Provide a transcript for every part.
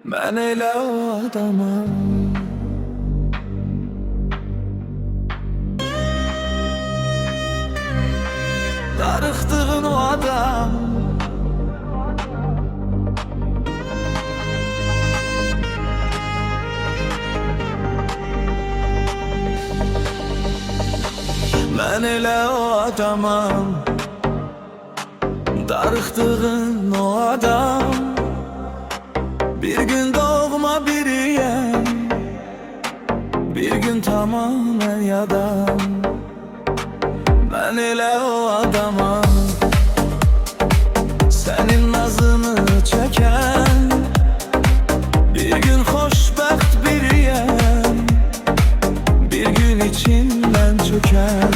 Ben elə o adamım. Darıxdığın o adam. Ben elə o adamım. Darıxdığın o adam. Bir gün doğma biriyem, bir gün tamamen yadan. Ben elə o adamım. Senin nazını çeken, bir gün xoşbəxt biriyem, bir gün içinden çöken.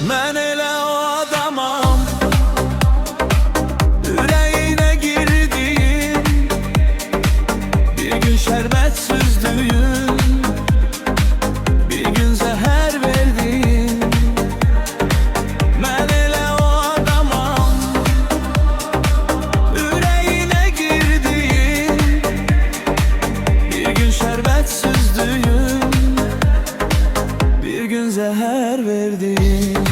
Ben elə o adamım. Ürəyinə girdiğin, bir gün şerbet süzdüğün, bir gün zehər verdiğin. Ben elə o adamım. Ürəyinə girdiğin, bir gün şerbet süzdüğün, bir gün zehər verdiğin.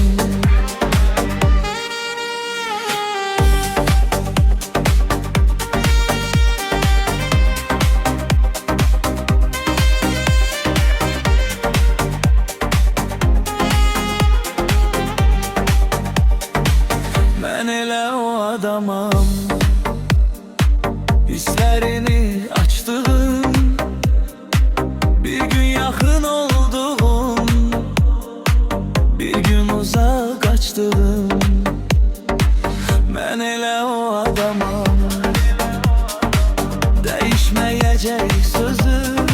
Ben elə o adamım. Hislerini açtığım, bir gün yakın olduğum, bir gün uzak kaçtığım. Ben elə o adamım. Değişmeyecek sözüm,